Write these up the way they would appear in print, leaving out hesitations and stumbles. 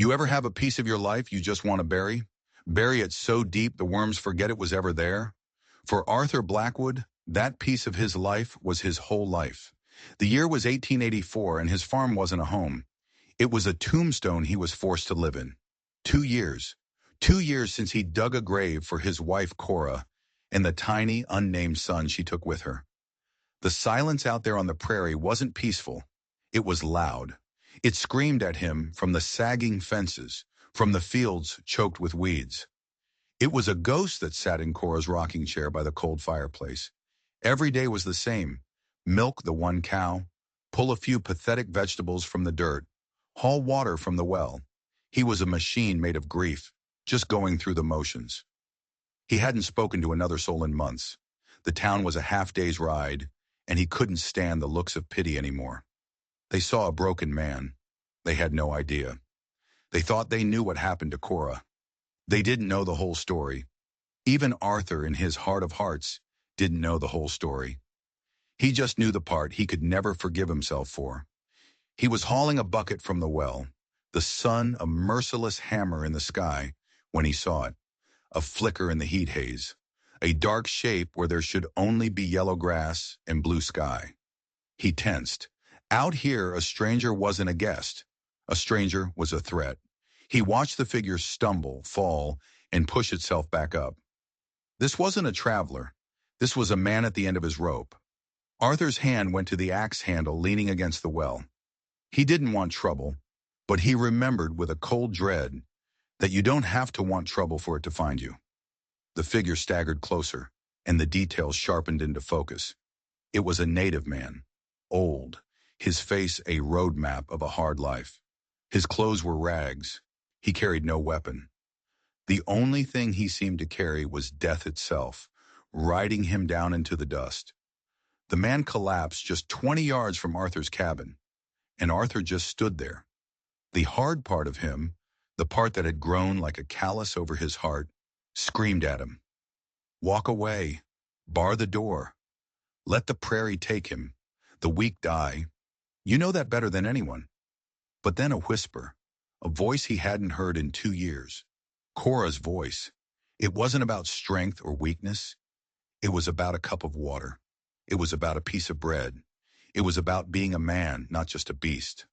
You ever have a piece of your life you just want to bury? Bury it so deep the worms forget it was ever there? For Arthur Blackwood, that piece of his life was his whole life. The year was 1884 and his farm wasn't a home. It was a tombstone he was forced to live in. 2 years. 2 years since he dug a grave for his wife Cora and the tiny, unnamed son she took with her. The silence out there on the prairie wasn't peaceful. It was loud. It screamed at him from the sagging fences, from the fields choked with weeds. It was a ghost that sat in Cora's rocking chair by the cold fireplace. Every day was the same. Milk the one cow, pull a few pathetic vegetables from the dirt, haul water from the well. He was a machine made of grief, just going through the motions. He hadn't spoken to another soul in months. The town was a half-day's ride, and he couldn't stand the looks of pity anymore. They saw a broken man. They had no idea. They thought they knew what happened to Cora. They didn't know the whole story. Even Arthur, in his heart of hearts, didn't know the whole story. He just knew the part he could never forgive himself for. He was hauling a bucket from the well, the sun a merciless hammer in the sky, when he saw it, a flicker in the heat haze, a dark shape where there should only be yellow grass and blue sky. He tensed. Out here, a stranger wasn't a guest. A stranger was a threat. He watched the figure stumble, fall, and push itself back up. This wasn't a traveler. This was a man at the end of his rope. Arthur's hand went to the axe handle leaning against the well. He didn't want trouble, but he remembered with a cold dread that you don't have to want trouble for it to find you. The figure staggered closer, and the details sharpened into focus. It was a native man, old, his face a road map of a hard life. His clothes were rags. He carried no weapon. The only thing he seemed to carry was death itself, riding him down into the dust. The man collapsed just 20 yards from Arthur's cabin, and Arthur just stood there. The hard part of him, the part that had grown like a callus over his heart, screamed at him. Walk away. Bar the door. Let the prairie take him. The weak die. You know that better than anyone. But then a whisper, a voice he hadn't heard in 2 years. Cora's voice. It wasn't about strength or weakness. It was about a cup of water. It was about a piece of bread. It was about being a man, not just a beast.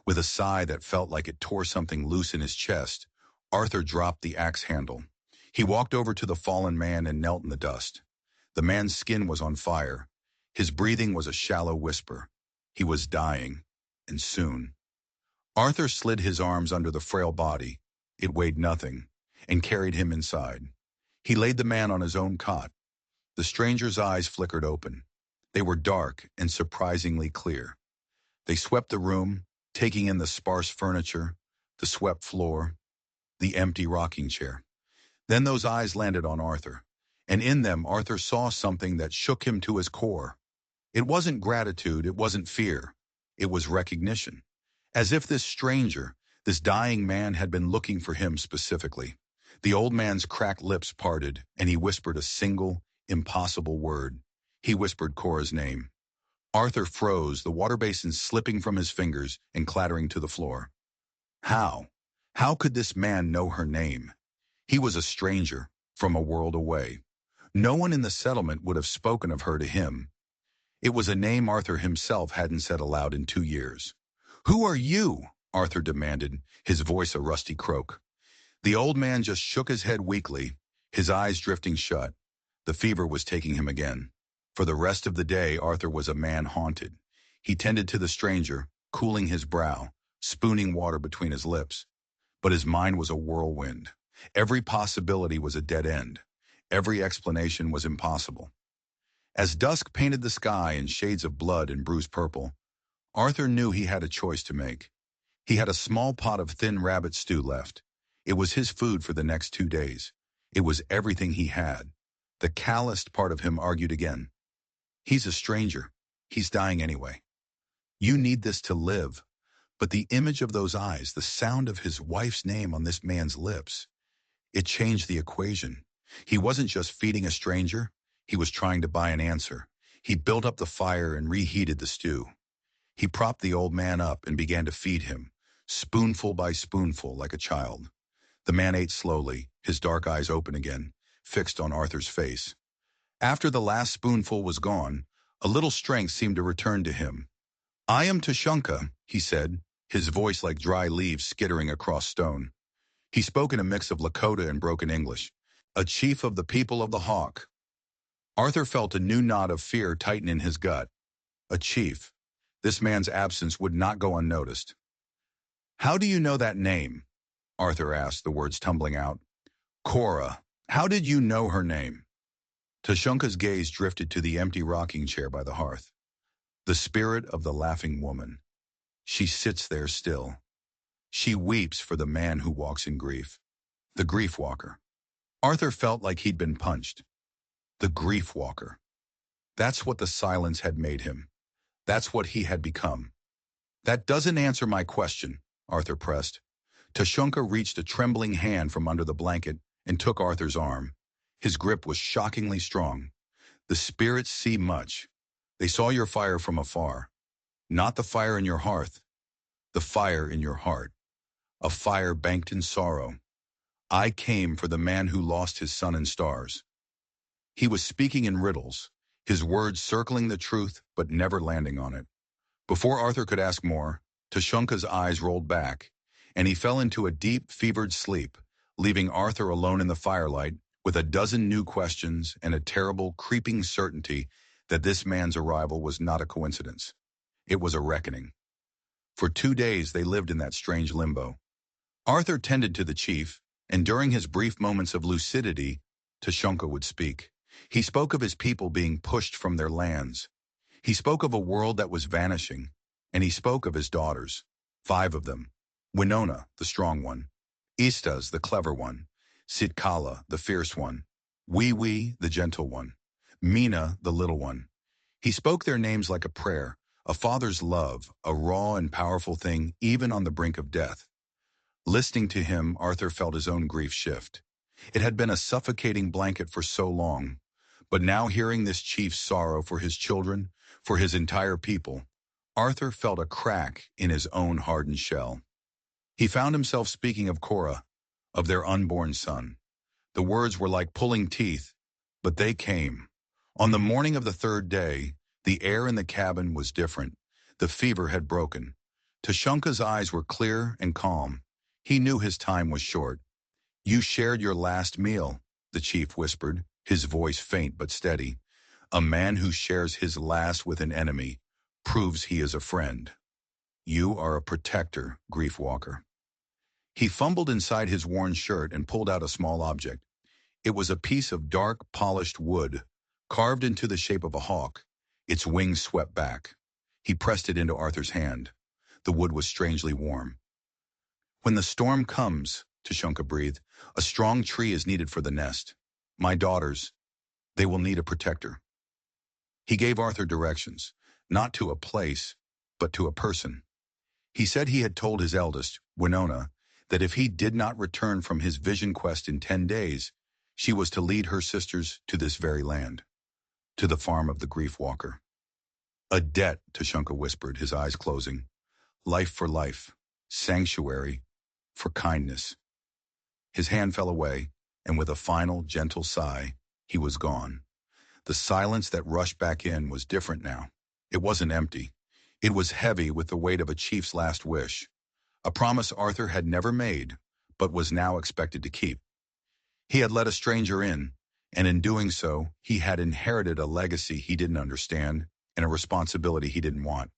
With a sigh that felt like it tore something loose in his chest, Arthur dropped the axe handle. He walked over to the fallen man and knelt in the dust. The man's skin was on fire. His breathing was a shallow whisper. He was dying, and soon. Arthur slid his arms under the frail body. It weighed nothing, and carried him inside. He laid the man on his own cot. The stranger's eyes flickered open. They were dark and surprisingly clear. They swept the room, taking in the sparse furniture, the swept floor, the empty rocking chair. Then those eyes landed on Arthur, and in them Arthur saw something that shook him to his core. It wasn't gratitude, it wasn't fear. It was recognition. As if this stranger, this dying man had been looking for him specifically. The old man's cracked lips parted, and he whispered a single, impossible word. He whispered Cora's name. Arthur froze, the water basin slipping from his fingers and clattering to the floor. How? How could this man know her name? He was a stranger, from a world away. No one in the settlement would have spoken of her to him. It was a name Arthur himself hadn't said aloud in 2 years. "Who are you?" Arthur demanded, his voice a rusty croak. The old man just shook his head weakly, his eyes drifting shut. The fever was taking him again. For the rest of the day, Arthur was a man haunted. He tended to the stranger, cooling his brow, spooning water between his lips. But his mind was a whirlwind. Every possibility was a dead end. Every explanation was impossible. As dusk painted the sky in shades of blood and bruised purple, Arthur knew he had a choice to make. He had a small pot of thin rabbit stew left. It was his food for the next 2 days. It was everything he had. The calloused part of him argued again. He's a stranger. He's dying anyway. You need this to live. But the image of those eyes, the sound of his wife's name on this man's lips, it changed the equation. He wasn't just feeding a stranger. He was trying to buy an answer. He built up the fire and reheated the stew. He propped the old man up and began to feed him, spoonful by spoonful like a child. The man ate slowly, his dark eyes open again, fixed on Arthur's face. After the last spoonful was gone, a little strength seemed to return to him. "I am Tushonka," he said, his voice like dry leaves skittering across stone. He spoke in a mix of Lakota and broken English. "A chief of the people of the Hawk." Arthur felt a new knot of fear tighten in his gut. A chief. This man's absence would not go unnoticed. "How do you know that name?" Arthur asked, the words tumbling out. "Cora. How did you know her name?" Tushonka's gaze drifted to the empty rocking chair by the hearth. The spirit of the laughing woman. She sits there still. She weeps for the man who walks in grief. The grief walker. Arthur felt like he'd been punched. The grief walker. That's what the silence had made him. That's what he had become. "That doesn't answer my question," Arthur pressed. Tushonka reached a trembling hand from under the blanket and took Arthur's arm. His grip was shockingly strong. "The spirits see much. They saw your fire from afar. Not the fire in your hearth. The fire in your heart. A fire banked in sorrow. I came for the man who lost his sun and stars." He was speaking in riddles, his words circling the truth but never landing on it. Before Arthur could ask more, Tushonka's eyes rolled back, and he fell into a deep, fevered sleep, leaving Arthur alone in the firelight with a dozen new questions and a terrible, creeping certainty that this man's arrival was not a coincidence. It was a reckoning. For 2 days they lived in that strange limbo. Arthur tended to the chief, and during his brief moments of lucidity, Tushonka would speak. He spoke of his people being pushed from their lands. He spoke of a world that was vanishing, and he spoke of his daughters, 5 of them. Winona, the strong one. Istas, the clever one. Sitkala, the fierce one. Wee, the gentle one. Mina, the little one. He spoke their names like a prayer, a father's love, a raw and powerful thing even on the brink of death. Listening to him, Arthur felt his own grief shift. It had been a suffocating blanket for so long, but now hearing this chief's sorrow for his children, for his entire people, Arthur felt a crack in his own hardened shell. He found himself speaking of Cora, of their unborn son. The words were like pulling teeth, but they came. On the morning of the 3rd day, the air in the cabin was different. The fever had broken. Tushonka's eyes were clear and calm. He knew his time was short. "You shared your last meal," the chief whispered, his voice faint but steady. "A man who shares his last with an enemy proves he is a friend. You are a protector, Grief Walker." He fumbled inside his worn shirt and pulled out a small object. It was a piece of dark, polished wood, carved into the shape of a hawk, its wings swept back. He pressed it into Arthur's hand. The wood was strangely warm. "When the storm comes," Tushonka breathed, "a strong tree is needed for the nest. My daughters, they will need a protector." He gave Arthur directions, not to a place, but to a person. He said he had told his eldest, Winona, that if he did not return from his vision quest in 10 days, she was to lead her sisters to this very land, to the farm of the Grief Walker. "A debt," Tushonka whispered, his eyes closing. "Life for life. Sanctuary for kindness." His hand fell away, and with a final, gentle sigh, he was gone. The silence that rushed back in was different now. It wasn't empty. It was heavy with the weight of a chief's last wish, a promise Arthur had never made, but was now expected to keep. He had let a stranger in, and in doing so, he had inherited a legacy he didn't understand and a responsibility he didn't want.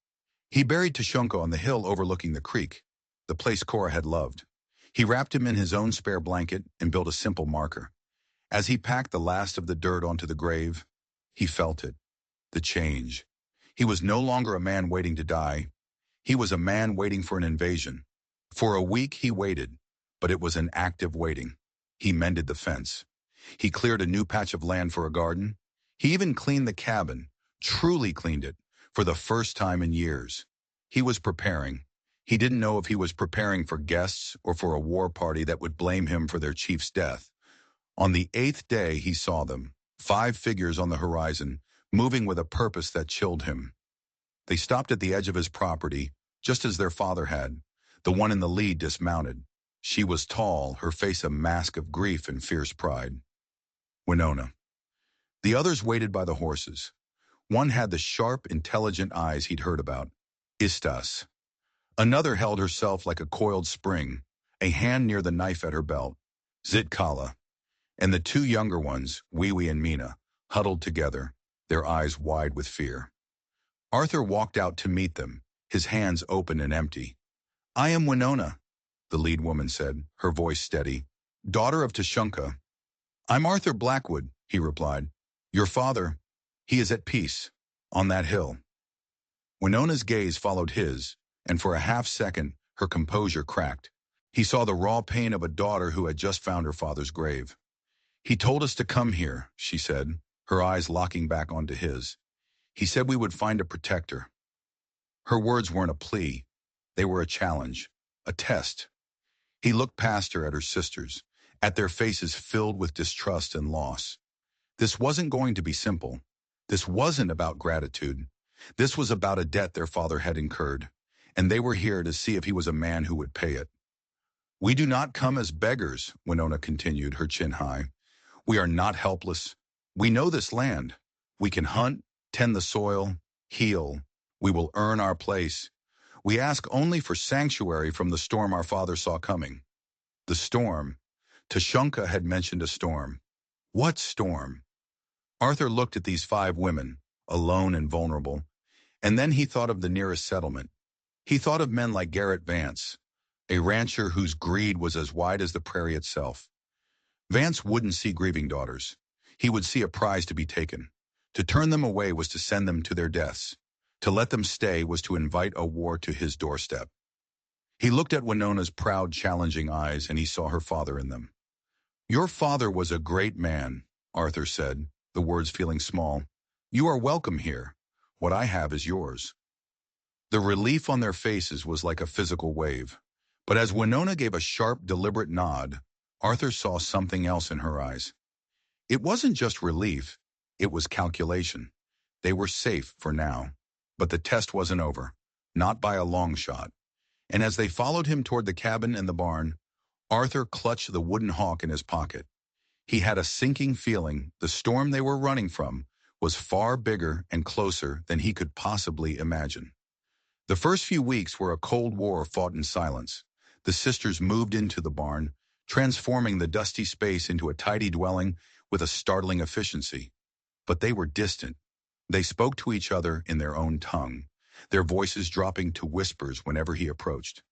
He buried Tushonka on the hill overlooking the creek, the place Cora had loved. He wrapped him in his own spare blanket and built a simple marker. As he packed the last of the dirt onto the grave, he felt it, the change. He was no longer a man waiting to die. He was a man waiting for an invasion. For a week he waited, but it was an active waiting. He mended the fence. He cleared a new patch of land for a garden. He even cleaned the cabin, truly cleaned it, for the first time in years. He was preparing. He didn't know if he was preparing for guests or for a war party that would blame him for their chief's death. On the 8th day he saw them, 5 figures on the horizon, moving with a purpose that chilled him. They stopped at the edge of his property, just as their father had. The one in the lead dismounted. She was tall, her face a mask of grief and fierce pride. Winona. The others waited by the horses. One had the sharp, intelligent eyes he'd heard about. Istas. Another held herself like a coiled spring, a hand near the knife at her belt. Zitkala. And the two younger ones, Wiwi and Mina, huddled together, their eyes wide with fear. Arthur walked out to meet them, his hands open and empty. I am Winona, the lead woman said, her voice steady. Daughter of Tashunka. I'm Arthur Blackwood, he replied. Your father, he is at peace, on that hill. Winona's gaze followed his, and for a half-second, her composure cracked. He saw the raw pain of a daughter who had just found her father's grave. He told us to come here, she said, her eyes locking back onto his. He said we would find a protector. Her words weren't a plea. They were a challenge, a test. He looked past her at her sisters, at their faces filled with distrust and loss. This wasn't going to be simple. This wasn't about gratitude. This was about a debt their father had incurred, and they were here to see if he was a man who would pay it. We do not come as beggars, Winona continued, her chin high. We are not helpless. We know this land. We can hunt, tend the soil, heal. We will earn our place. We ask only for sanctuary from the storm our father saw coming. The storm. Tashunka had mentioned a storm. What storm? Arthur looked at these 5 women, alone and vulnerable, and then he thought of the nearest settlement. He thought of men like Garrett Vance, a rancher whose greed was as wide as the prairie itself. Vance wouldn't see grieving daughters. He would see a prize to be taken. To turn them away was to send them to their deaths. To let them stay was to invite a war to his doorstep. He looked at Winona's proud, challenging eyes, and he saw her father in them. Your father was a great man, Arthur said, the words feeling small. You are welcome here. What I have is yours. The relief on their faces was like a physical wave. But as Winona gave a sharp, deliberate nod, Arthur saw something else in her eyes. It wasn't just relief, it was calculation. They were safe for now. But the test wasn't over, not by a long shot. And as they followed him toward the cabin and the barn, Arthur clutched the wooden hawk in his pocket. He had a sinking feeling the storm they were running from was far bigger and closer than he could possibly imagine. The first few weeks were a cold war fought in silence. The sisters moved into the barn, transforming the dusty space into a tidy dwelling with a startling efficiency. But they were distant. They spoke to each other in their own tongue, their voices dropping to whispers whenever he approached.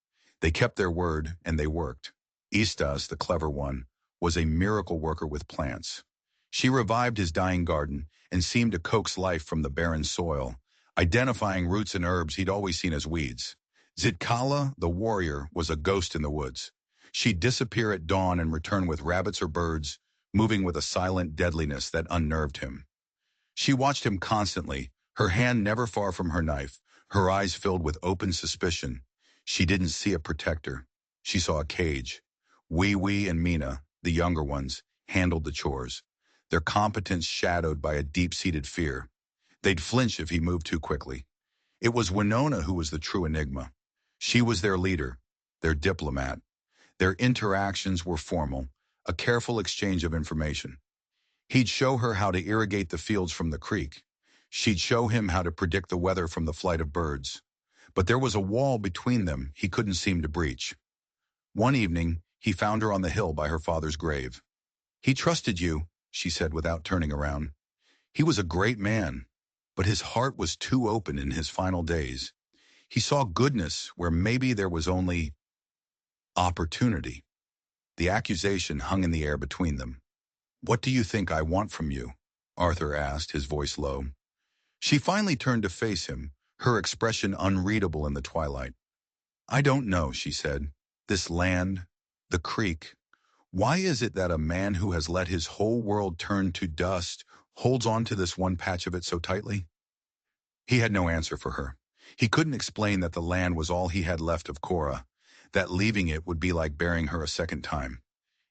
They kept their word, and they worked. Istas, the clever one, was a miracle worker with plants. She revived his dying garden and seemed to coax life from the barren soil, identifying roots and herbs he'd always seen as weeds. Zitkala, the warrior, was a ghost in the woods. She'd disappear at dawn and return with rabbits or birds, moving with a silent deadliness that unnerved him. She watched him constantly, her hand never far from her knife, her eyes filled with open suspicion. She didn't see a protector. She saw a cage. Wiwi and Mina, the younger ones, handled the chores, their competence shadowed by a deep-seated fear. They'd flinch if he moved too quickly. It was Winona who was the true enigma. She was their leader, their diplomat. Their interactions were formal, a careful exchange of information. He'd show her how to irrigate the fields from the creek. She'd show him how to predict the weather from the flight of birds. But there was a wall between them he couldn't seem to breach. One evening, he found her on the hill by her father's grave. He trusted you, she said without turning around. He was a great man, but his heart was too open in his final days. He saw goodness where maybe there was only opportunity. The accusation hung in the air between them. What do you think I want from you? Arthur asked, his voice low. She finally turned to face him, her expression unreadable in the twilight. I don't know, she said. This land, the creek. Why is it that a man who has let his whole world turn to dust holds on to this one patch of it so tightly? He had no answer for her. He couldn't explain that the land was all he had left of Cora, that leaving it would be like burying her a second time.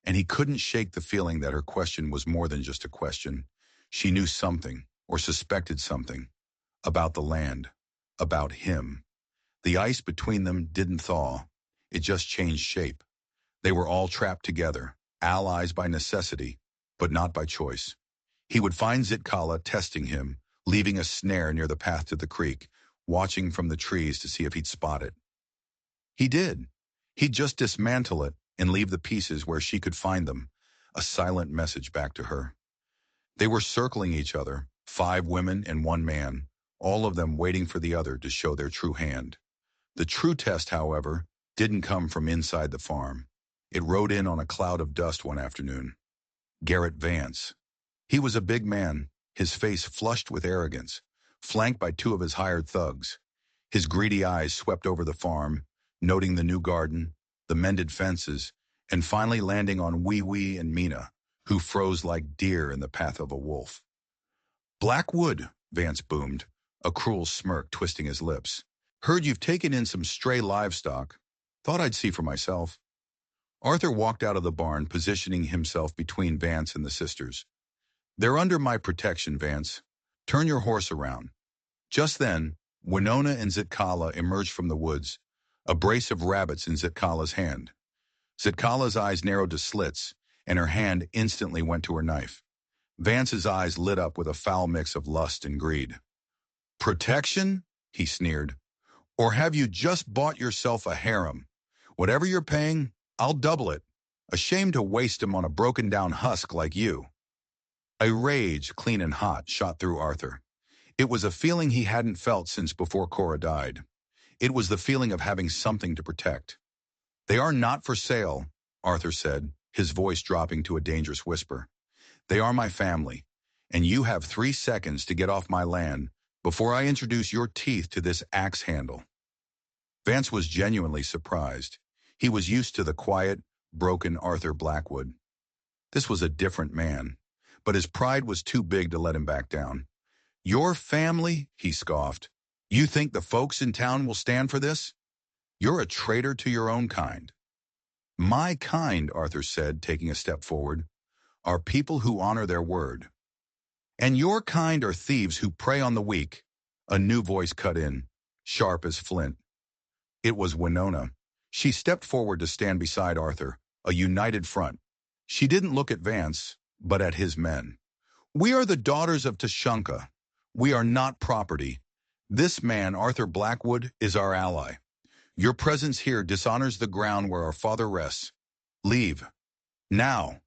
And he couldn't shake the feeling that her question was more than just a question. She knew something, or suspected something, about the land, about him. The ice between them didn't thaw. It just changed shape. They were all trapped together, allies by necessity, but not by choice. He would find Zitkala testing him, leaving a snare near the path to the creek, watching from the trees to see if he'd spot it. He did. He'd just dismantle it and leave the pieces where she could find them, a silent message back to her. They were circling each other, 5 women and 1 man, all of them waiting for the other to show their true hand. The true test, however, didn't come from inside the farm. It rode in on a cloud of dust one afternoon. Garrett Vance. He was a big man, his face flushed with arrogance, flanked by 2 of his hired thugs. His greedy eyes swept over the farm, noting the new garden, the mended fences, and finally landing on Wee Wee and Mina, who froze like deer in the path of a wolf. "Blackwood," Vance boomed, a cruel smirk twisting his lips. "Heard you've taken in some stray livestock. Thought I'd see for myself." Arthur walked out of the barn, positioning himself between Vance and the sisters. "They're under my protection, Vance. Turn your horse around." Just then, Winona and Zitkala emerged from the woods, a brace of rabbits in Zitkala's hand. Zitkala's eyes narrowed to slits, and her hand instantly went to her knife. Vance's eyes lit up with a foul mix of lust and greed. "Protection?" he sneered. "Or have you just bought yourself a harem? Whatever you're paying, I'll double it. Ashamed to waste him on a broken-down husk like you." A rage, clean and hot, shot through Arthur. It was a feeling he hadn't felt since before Cora died. It was the feeling of having something to protect. "They are not for sale," Arthur said, his voice dropping to a dangerous whisper. "They are my family, and you have 3 seconds to get off my land before I introduce your teeth to this axe handle." Vance was genuinely surprised. He was used to the quiet, broken Arthur Blackwood. This was a different man, but his pride was too big to let him back down. "Your family?" he scoffed. "You think the folks in town will stand for this? You're a traitor to your own kind." "My kind," Arthur said, taking a step forward, "are people who honor their word. And your kind are thieves who prey on the weak." A new voice cut in, sharp as flint. It was Winona. She stepped forward to stand beside Arthur, a united front. She didn't look at Vance, but at his men. "We are the daughters of Tushunka. We are not property. This man, Arthur Blackwood, is our ally. Your presence here dishonors the ground where our father rests. Leave. Now."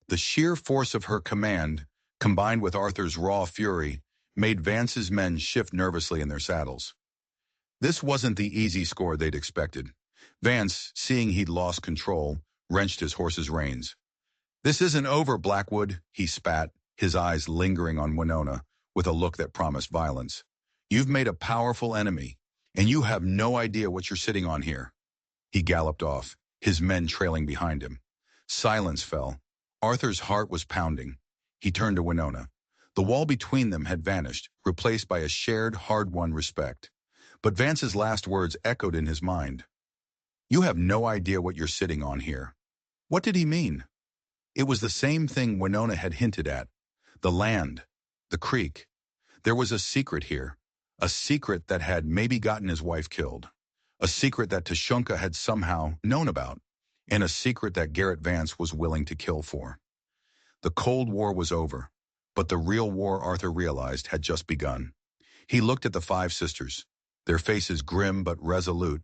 The sheer force of her command, combined with Arthur's raw fury, made Vance's men shift nervously in their saddles. This wasn't the easy score they'd expected. Vance, seeing he'd lost control, wrenched his horse's reins. "This isn't over, Blackwood," he spat, his eyes lingering on Winona, with a look that promised violence. "You've made a powerful enemy, and you have no idea what you're sitting on here." He galloped off, his men trailing behind him. Silence fell. Arthur's heart was pounding. He turned to Winona. The wall between them had vanished, replaced by a shared, hard-won respect. But Vance's last words echoed in his mind. "You have no idea what you're sitting on here." What did he mean? It was the same thing Winona had hinted at. The land, the creek. There was a secret here. A secret that had maybe gotten his wife killed. A secret that Tushunka had somehow known about. And a secret that Garrett Vance was willing to kill for. The Cold War was over, but the real war, Arthur realized, had just begun. He looked at the 5 sisters, their faces grim but resolute,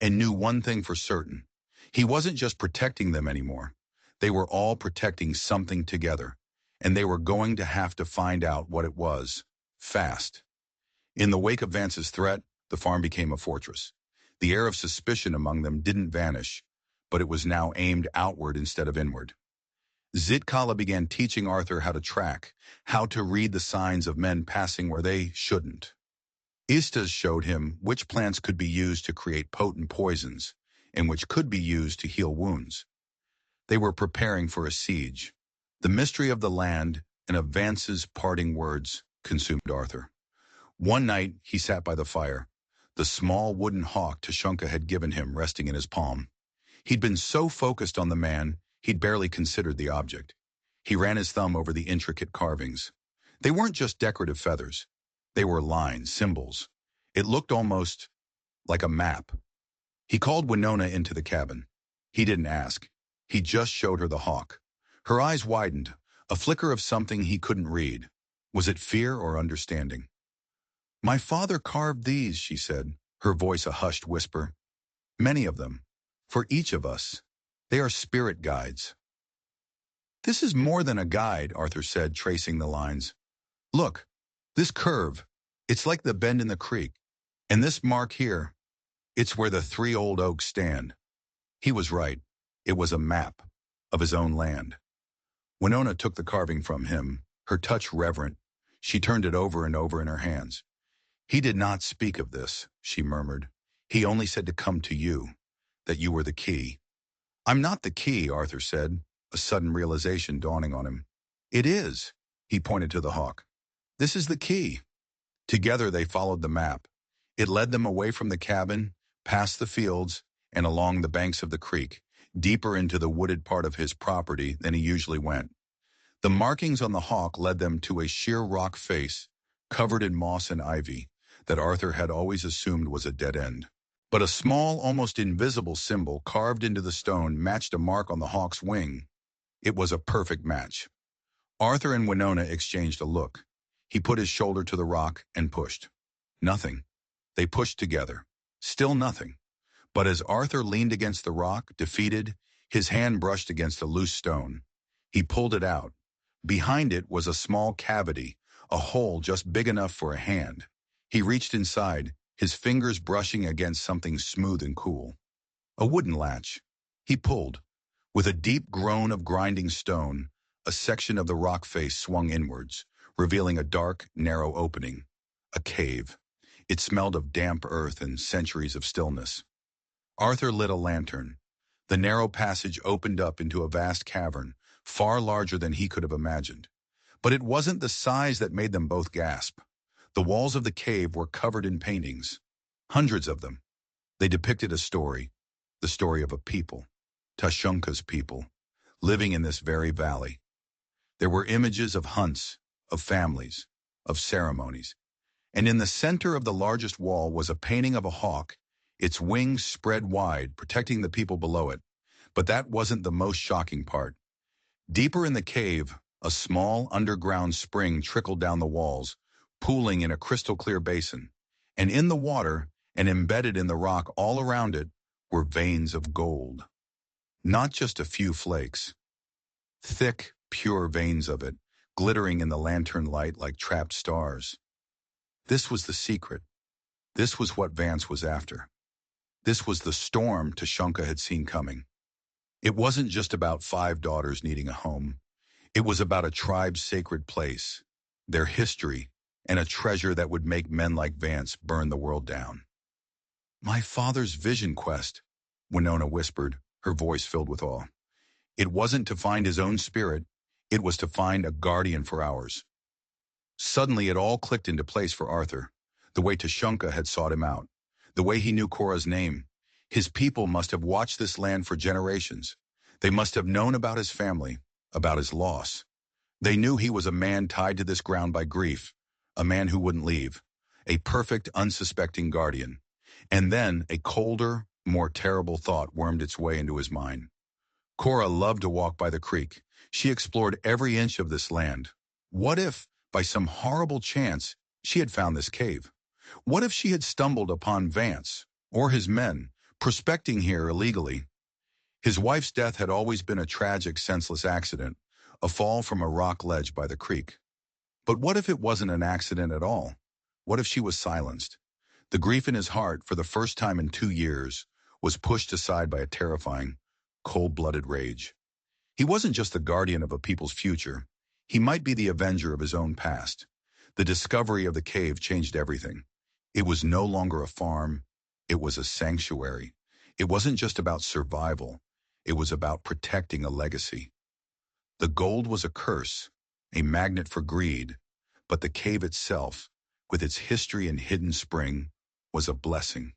and knew one thing for certain. He wasn't just protecting them anymore. They were all protecting something together, and they were going to have to find out what it was, fast. In the wake of Vance's threat, the farm became a fortress. The air of suspicion among them didn't vanish, but it was now aimed outward instead of inward. Zitkala began teaching Arthur how to track, how to read the signs of men passing where they shouldn't. Istas showed him which plants could be used to create potent poisons, and which could be used to heal wounds. They were preparing for a siege. The mystery of the land and of Vance's parting words consumed Arthur. One night, he sat by the fire, the small wooden hawk Tushunka had given him resting in his palm. He'd been so focused on the man, he'd barely considered the object. He ran his thumb over the intricate carvings. They weren't just decorative feathers. They were lines, symbols. It looked almost like a map. He called Winona into the cabin. He didn't ask. He just showed her the hawk. Her eyes widened, a flicker of something he couldn't read. Was it fear or understanding? "My father carved these," she said, her voice a hushed whisper. "Many of them. For each of us. They are spirit guides." "This is more than a guide," Arthur said, tracing the lines. "Look, this curve. It's like the bend in the creek. And this mark here, it's where the three old oaks stand." He was right. It was a map of his own land. Winona took the carving from him, her touch reverent. She turned it over and over in her hands. "He did not speak of this," she murmured. "He only said to come to you, that you were the key." "I'm not the key," Arthur said, a sudden realization dawning on him. "It is." He pointed to the hawk. "This is the key." Together they followed the map. It led them away from the cabin, past the fields, and along the banks of the creek, deeper into the wooded part of his property than he usually went. The markings on the hawk led them to a sheer rock face, covered in moss and ivy, that Arthur had always assumed was a dead end. But a small, almost invisible symbol carved into the stone matched a mark on the hawk's wing. It was a perfect match. Arthur and Winona exchanged a look. He put his shoulder to the rock and pushed. Nothing. They pushed together. Still nothing. But as Arthur leaned against the rock, defeated, his hand brushed against a loose stone. He pulled it out. Behind it was a small cavity, a hole just big enough for a hand. He reached inside, his fingers brushing against something smooth and cool. A wooden latch. He pulled. With a deep groan of grinding stone, a section of the rock face swung inwards, revealing a dark, narrow opening. A cave. It smelled of damp earth and centuries of stillness. Arthur lit a lantern. The narrow passage opened up into a vast cavern, far larger than he could have imagined. But it wasn't the size that made them both gasp. The walls of the cave were covered in paintings. Hundreds of them. They depicted a story. The story of a people. Tushunka's people. Living in this very valley. There were images of hunts, of families, of ceremonies. And in the center of the largest wall was a painting of a hawk, its wings spread wide, protecting the people below it. But that wasn't the most shocking part. Deeper in the cave, a small underground spring trickled down the walls, pooling in a crystal-clear basin. And in the water, and embedded in the rock all around it, were veins of gold. Not just a few flakes. Thick, pure veins of it, glittering in the lantern light like trapped stars. This was the secret. This was what Vance was after. This was the storm Tushunka had seen coming. It wasn't just about 5 daughters needing a home. It was about a tribe's sacred place, their history, and a treasure that would make men like Vance burn the world down. "My father's vision quest," Winona whispered, her voice filled with awe. "It wasn't to find his own spirit. It was to find a guardian for ours." Suddenly it all clicked into place for Arthur. The way Tushunka had sought him out. The way he knew Cora's name. His people must have watched this land for generations. They must have known about his family, about his loss. They knew he was a man tied to this ground by grief, a man who wouldn't leave, a perfect, unsuspecting guardian. And then a colder, more terrible thought wormed its way into his mind. Cora loved to walk by the creek. She explored every inch of this land. What if, by some horrible chance, she had found this cave? What if she had stumbled upon Vance, or his men, prospecting here illegally? His wife's death had always been a tragic, senseless accident, a fall from a rock ledge by the creek. But what if it wasn't an accident at all? What if she was silenced? The grief in his heart, for the first time in 2 years, was pushed aside by a terrifying, cold-blooded rage. He wasn't just the guardian of a people's future. He might be the avenger of his own past. The discovery of the cave changed everything. It was no longer a farm. It was a sanctuary. It wasn't just about survival. It was about protecting a legacy. The gold was a curse, a magnet for greed, but the cave itself, with its history and hidden spring, was a blessing.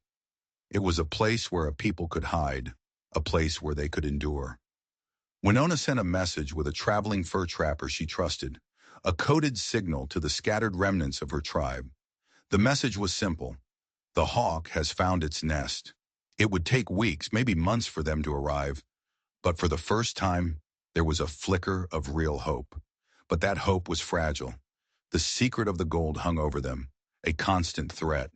It was a place where a people could hide, a place where they could endure. Winona sent a message with a traveling fur trapper she trusted, a coded signal to the scattered remnants of her tribe. The message was simple. The hawk has found its nest. It would take weeks, maybe months for them to arrive, but for the first time, there was a flicker of real hope. But that hope was fragile. The secret of the gold hung over them, a constant threat.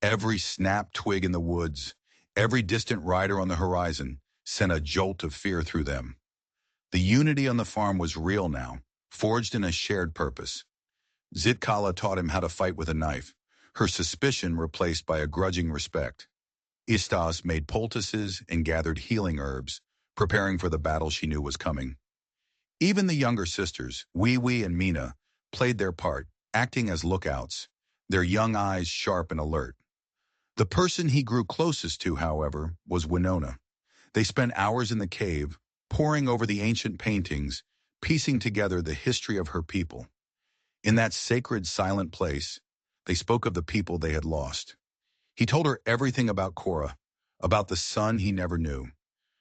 Every snapped twig in the woods, every distant rider on the horizon sent a jolt of fear through them. The unity on the farm was real now, forged in a shared purpose. Zitkala taught him how to fight with a knife, her suspicion replaced by a grudging respect. Istas made poultices and gathered healing herbs, preparing for the battle she knew was coming. Even the younger sisters, Wee Wee and Mina, played their part, acting as lookouts, their young eyes sharp and alert. The person he grew closest to, however, was Winona. They spent hours in the cave, poring over the ancient paintings, piecing together the history of her people. In that sacred, silent place, they spoke of the people they had lost. He told her everything about Cora, about the son he never knew.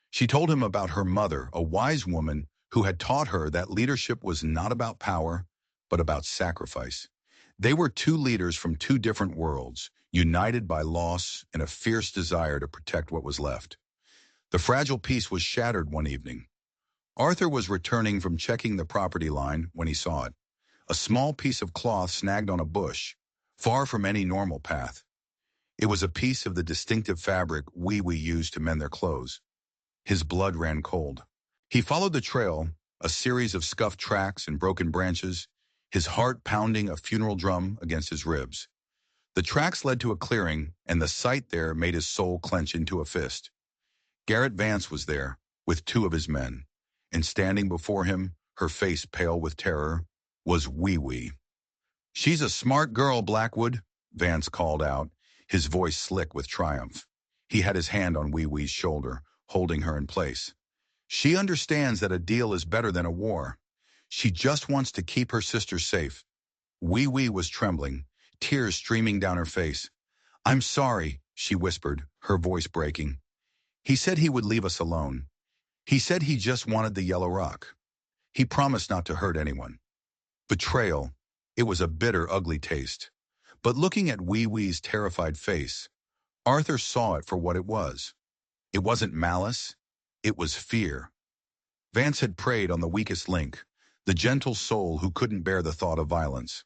She told him about her mother, a wise woman who had taught her that leadership was not about power, but about sacrifice. They were two leaders from two different worlds, united by loss and a fierce desire to protect what was left. The fragile peace was shattered one evening. Arthur was returning from checking the property line when he saw it. A small piece of cloth snagged on a bush, far from any normal path. It was a piece of the distinctive fabric Wee Wee used to mend their clothes. His blood ran cold. He followed the trail, a series of scuffed tracks and broken branches, his heart pounding a funeral drum against his ribs. The tracks led to a clearing, and the sight there made his soul clench into a fist. Garrett Vance was there, with two of his men, and standing before him, her face pale with terror, was Wee Wee. "She's a smart girl, Blackwood," Vance called out, his voice slick with triumph. He had his hand on Wee Wee's shoulder, holding her in place. "She understands that a deal is better than a war. She just wants to keep her sister safe." Wee Wee was trembling, tears streaming down her face. "I'm sorry," she whispered, her voice breaking. "He said he would leave us alone. He said he just wanted the yellow rock. He promised not to hurt anyone." Betrayal. It was a bitter, ugly taste. But looking at Wee Wee's terrified face, Arthur saw it for what it was. It wasn't malice. It was fear. Vance had preyed on the weakest link, the gentle soul who couldn't bear the thought of violence.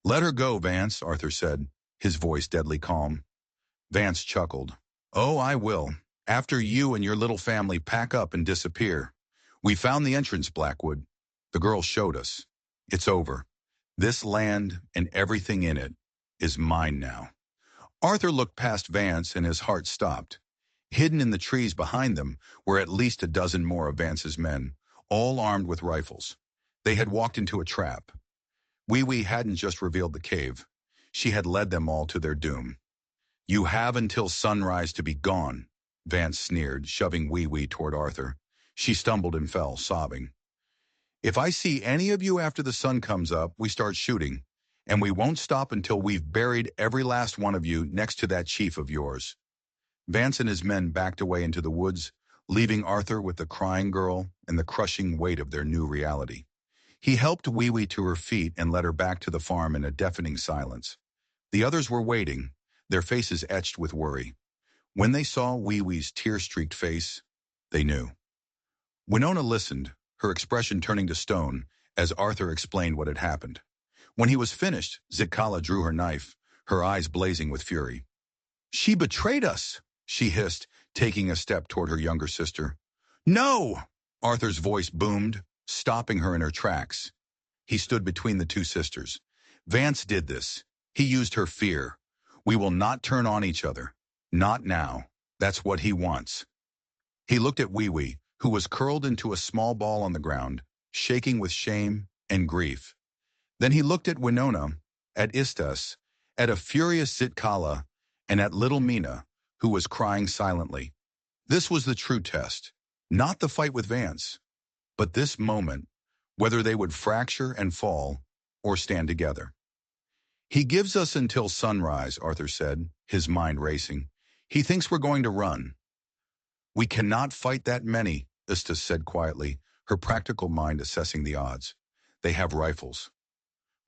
"Let her go, Vance," Arthur said, his voice deadly calm. Vance chuckled. "Oh, I will. After you and your little family pack up and disappear. We found the entrance, Blackwood. The girl showed us. It's over. This land and everything in it is mine now." Arthur looked past Vance and his heart stopped. Hidden in the trees behind them were at least a dozen more of Vance's men, all armed with rifles. They had walked into a trap. Wee Wee hadn't just revealed the cave. She had led them all to their doom. "You have until sunrise to be gone," Vance sneered, shoving Wee Wee toward Arthur. She stumbled and fell, sobbing. "If I see any of you after the sun comes up, we start shooting, and we won't stop until we've buried every last one of you next to that chief of yours." Vance and his men backed away into the woods, leaving Arthur with the crying girl and the crushing weight of their new reality. He helped Wee Wee to her feet and led her back to the farm in a deafening silence. The others were waiting, their faces etched with worry. When they saw Wee Wee's tear-streaked face, they knew. Winona listened, her expression turning to stone, as Arthur explained what had happened. When he was finished, Zitkala drew her knife, her eyes blazing with fury. "She betrayed us," she hissed, taking a step toward her younger sister. "No!" Arthur's voice boomed, stopping her in her tracks. He stood between the two sisters. "Vance did this. He used her fear. We will not turn on each other. Not now. That's what he wants." He looked at Wee Wee, who was curled into a small ball on the ground, shaking with shame and grief. Then he looked at Winona, at Istas, at a furious Zitkala, and at little Mina, who was crying silently. This was the true test. Not the fight with Vance, but this moment, whether they would fracture and fall or stand together. "He gives us until sunrise," Arthur said, his mind racing. "He thinks we're going to run." "We cannot fight that many," Istas said quietly, her practical mind assessing the odds. "They have rifles."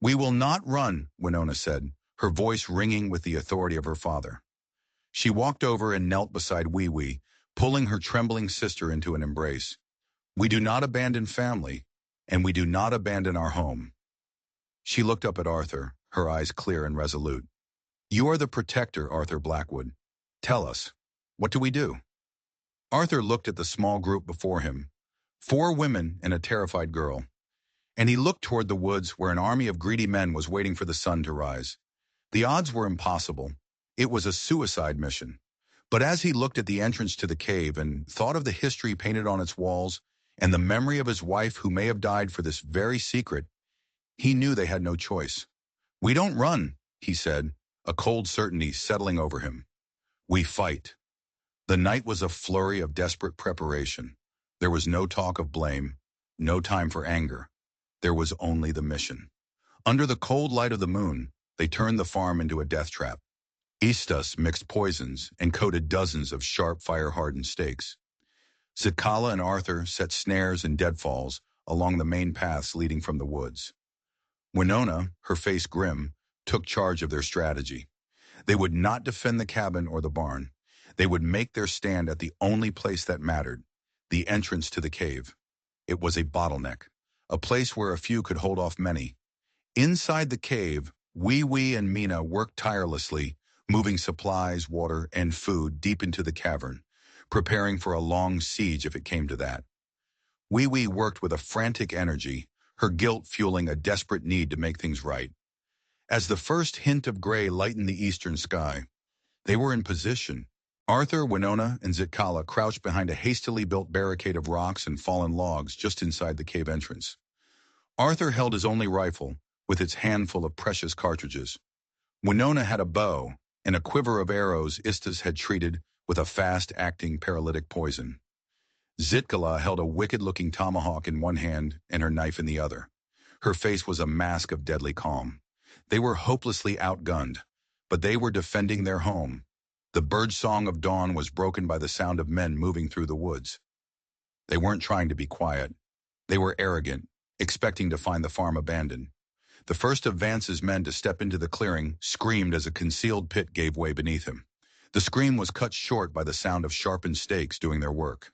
"We will not run," Winona said, her voice ringing with the authority of her father. She walked over and knelt beside Wee Wee, pulling her trembling sister into an embrace. We do not abandon family, and we do not abandon our home. She looked up at Arthur, her eyes clear and resolute. You are the protector, Arthur Blackwood. Tell us, what do we do? Arthur looked at the small group before him, 4 women and a terrified girl, and he looked toward the woods where an army of greedy men was waiting for the sun to rise. The odds were impossible. It was a suicide mission. But as he looked at the entrance to the cave and thought of the history painted on its walls and the memory of his wife who may have died for this very secret, he knew they had no choice. We don't run, he said, a cold certainty settling over him. We fight. The night was a flurry of desperate preparation. There was no talk of blame, no time for anger. There was only the mission. Under the cold light of the moon, they turned the farm into a death trap. Istas mixed poisons and coated dozens of sharp, fire-hardened stakes. Zitkala and Arthur set snares and deadfalls along the main paths leading from the woods. Winona, her face grim, took charge of their strategy. They would not defend the cabin or the barn. They would make their stand at the only place that mattered, the entrance to the cave. It was a bottleneck, a place where a few could hold off many. Inside the cave, Wee Wee and Mina worked tirelessly, moving supplies, water, and food deep into the cavern, preparing for a long siege if it came to that. Wee Wee worked with a frantic energy, her guilt fueling a desperate need to make things right. As the first hint of gray lightened the eastern sky, they were in position. Arthur, Winona, and Zitkala crouched behind a hastily built barricade of rocks and fallen logs just inside the cave entrance. Arthur held his only rifle, with its handful of precious cartridges. Winona had a bow and a quiver of arrows Istas had treated with a fast-acting paralytic poison. Zitkala held a wicked-looking tomahawk in one hand and her knife in the other. Her face was a mask of deadly calm. They were hopelessly outgunned, but they were defending their home. The birdsong of dawn was broken by the sound of men moving through the woods. They weren't trying to be quiet. They were arrogant, expecting to find the farm abandoned. The first of Vance's men to step into the clearing screamed as a concealed pit gave way beneath him. The scream was cut short by the sound of sharpened stakes doing their work.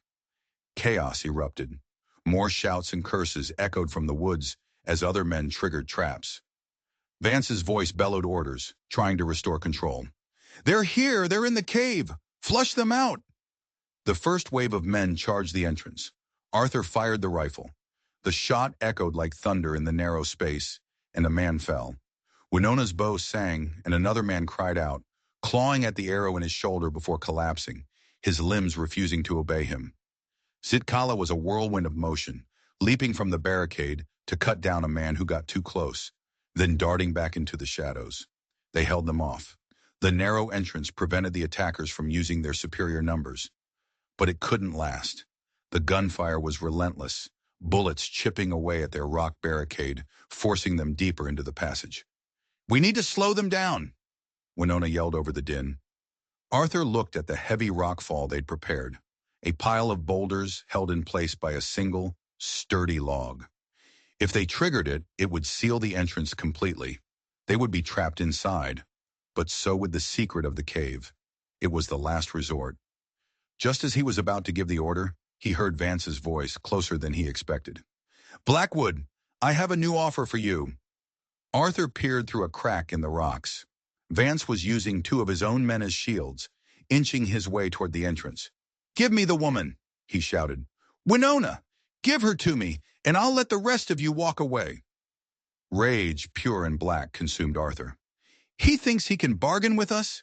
Chaos erupted. More shouts and curses echoed from the woods as other men triggered traps. Vance's voice bellowed orders, trying to restore control. They're here! They're in the cave! Flush them out! The first wave of men charged the entrance. Arthur fired the rifle. The shot echoed like thunder in the narrow space, and a man fell. Winona's bow sang, and another man cried out, clawing at the arrow in his shoulder before collapsing, his limbs refusing to obey him. Zitkala was a whirlwind of motion, leaping from the barricade to cut down a man who got too close, then darting back into the shadows. They held them off. The narrow entrance prevented the attackers from using their superior numbers. But it couldn't last. The gunfire was relentless, bullets chipping away at their rock barricade, forcing them deeper into the passage. We need to slow them down, Winona yelled over the din. Arthur looked at the heavy rockfall they'd prepared, a pile of boulders held in place by a single, sturdy log. If they triggered it, it would seal the entrance completely. They would be trapped inside, but so would the secret of the cave. It was the last resort. Just as he was about to give the order, he heard Vance's voice, closer than he expected. Blackwood, I have a new offer for you. Arthur peered through a crack in the rocks. Vance was using 2 of his own men as shields, inching his way toward the entrance. Give me the woman, he shouted. Winona, give her to me, and I'll let the rest of you walk away. Rage, pure and black, consumed Arthur. He thinks he can bargain with us?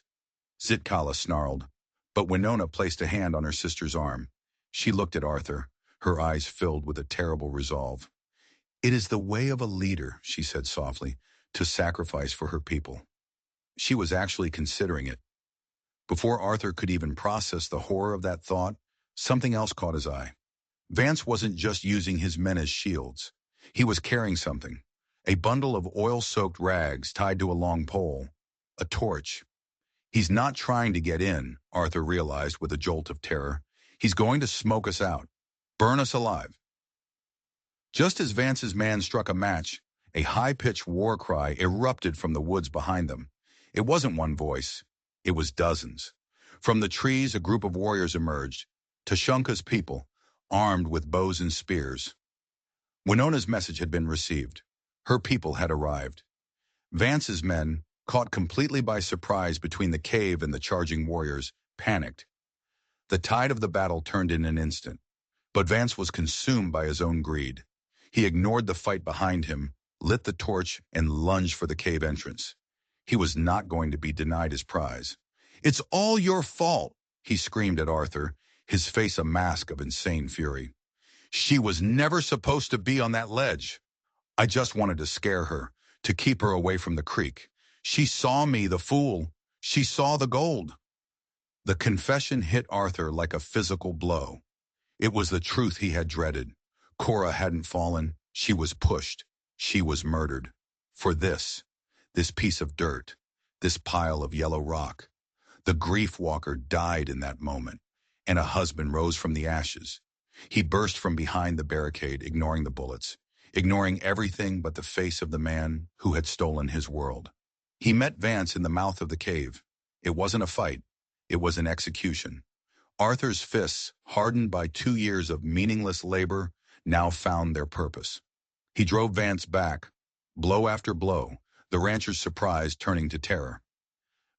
Zitkala snarled, but Winona placed a hand on her sister's arm. She looked at Arthur, her eyes filled with a terrible resolve. It is the way of a leader, she said softly, to sacrifice for her people. She was actually considering it. Before Arthur could even process the horror of that thought, something else caught his eye. Vance wasn't just using his men as shields. He was carrying something, a bundle of oil-soaked rags tied to a long pole, a torch. He's not trying to get in, Arthur realized with a jolt of terror. He's going to smoke us out, burn us alive. Just as Vance's man struck a match, a high-pitched war cry erupted from the woods behind them. It wasn't one voice. It was dozens. From the trees, a group of warriors emerged, Tushunka's people, armed with bows and spears. Winona's message had been received. Her people had arrived. Vance's men, caught completely by surprise between the cave and the charging warriors, panicked. The tide of the battle turned in an instant, but Vance was consumed by his own greed. He ignored the fight behind him, lit the torch, and lunged for the cave entrance. He was not going to be denied his prize. "It's all your fault," he screamed at Arthur, his face a mask of insane fury. "She was never supposed to be on that ledge. I just wanted to scare her, to keep her away from the creek. She saw me, the fool. She saw the gold." The confession hit Arthur like a physical blow. It was the truth he had dreaded. Cora hadn't fallen. She was pushed. She was murdered. For this piece of dirt, this pile of yellow rock. The grief walker died in that moment, and a husband rose from the ashes. He burst from behind the barricade, ignoring the bullets, ignoring everything but the face of the man who had stolen his world. He met Vance in the mouth of the cave. It wasn't a fight. It was an execution. Arthur's fists, hardened by 2 years of meaningless labor, now found their purpose. He drove Vance back, blow after blow, the rancher's surprise turning to terror.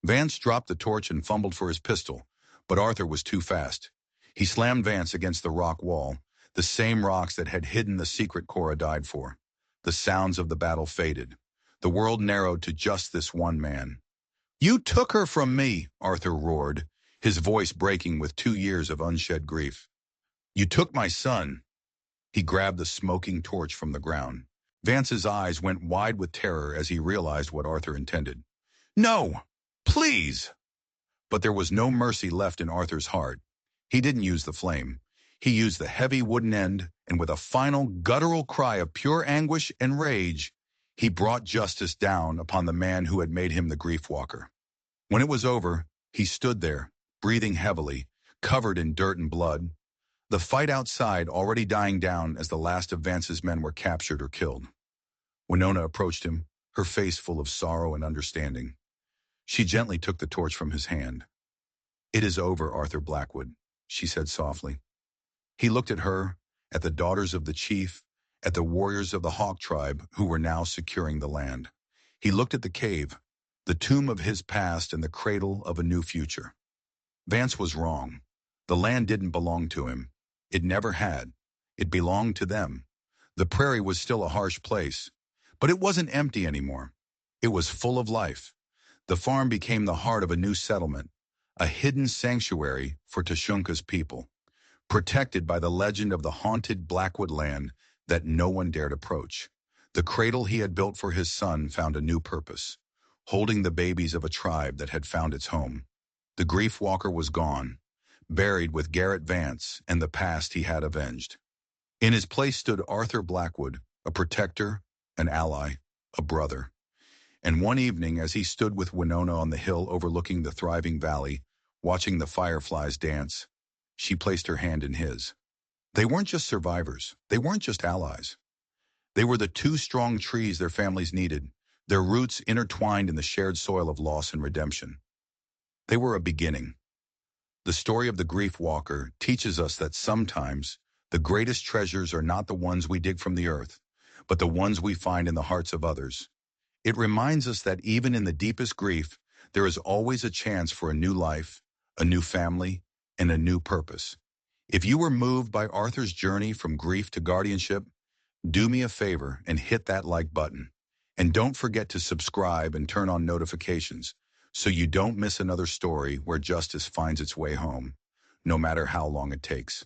Vance dropped the torch and fumbled for his pistol, but Arthur was too fast. He slammed Vance against the rock wall, the same rocks that had hidden the secret Cora died for. The sounds of the battle faded. The world narrowed to just this one man. "You took her from me," Arthur roared, his voice breaking with 2 years of unshed grief. "You took my son." He grabbed the smoking torch from the ground. Vance's eyes went wide with terror as he realized what Arthur intended. "No! Please!" But there was no mercy left in Arthur's heart. He didn't use the flame. He used the heavy wooden end, and with a final guttural cry of pure anguish and rage, he brought justice down upon the man who had made him the grief walker. When it was over, he stood there, breathing heavily, covered in dirt and blood. The fight outside already dying down as the last of Vance's men were captured or killed. Winona approached him, her face full of sorrow and understanding. She gently took the torch from his hand. "It is over, Arthur Blackwood," she said softly. He looked at her, at the daughters of the chief, at the warriors of the Hawk tribe who were now securing the land. He looked at the cave, the tomb of his past and the cradle of a new future. Vance was wrong. The land didn't belong to him. It never had. It belonged to them. The prairie was still a harsh place, but it wasn't empty anymore. It was full of life. The farm became the heart of a new settlement, a hidden sanctuary for Tushunka's people, protected by the legend of the haunted Blackwood land that no one dared approach. The cradle he had built for his son found a new purpose, holding the babies of a tribe that had found its home. The grief walker was gone, buried with Garrett Vance and the past he had avenged. In his place stood Arthur Blackwood, a protector, an ally, a brother. And one evening, as he stood with Winona on the hill overlooking the thriving valley, watching the fireflies dance, she placed her hand in his. They weren't just survivors. They weren't just allies. They were the 2 strong trees their families needed, their roots intertwined in the shared soil of loss and redemption. They were a beginning. The story of the grief walker teaches us that sometimes the greatest treasures are not the ones we dig from the earth, but the ones we find in the hearts of others. It reminds us that even in the deepest grief, there is always a chance for a new life, a new family, and a new purpose. If you were moved by Arthur's journey from grief to guardianship, do me a favor and hit that like button. And don't forget to subscribe and turn on notifications so you don't miss another story where justice finds its way home, no matter how long it takes.